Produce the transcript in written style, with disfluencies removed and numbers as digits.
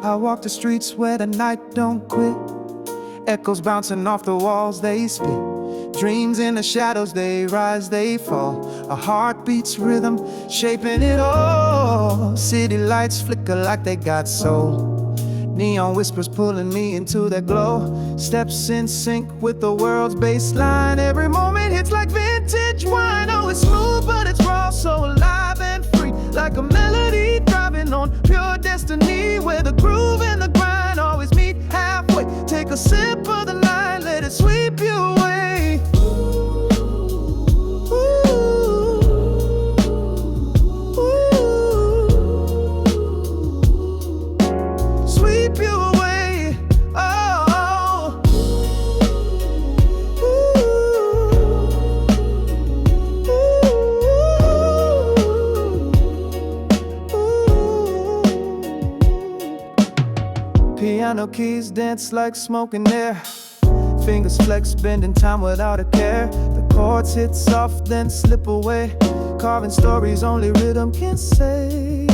I walk the streets where the night don't quit. Echoes bouncing off the walls, they spit. Dreams in the shadows, they rise, they fall. A heartbeat's rhythm, shaping it all. City lights flicker like they got soul. Neon whispers pulling me into their glow. Steps in sync with the world's baseline. Every moment hits like vintage wine. Oh, it's smooth, but it's raw, so alive and free. Like a melody driving on pure destiny. Where the groove and the grind always meet halfway. Take a sip of the line, let it sweep you away. Sweep you away. Oh. Piano keys dance like smoke in air. Fingers flex, bending time without a care. The chords hit soft, then slip away. Carving stories only rhythm can say.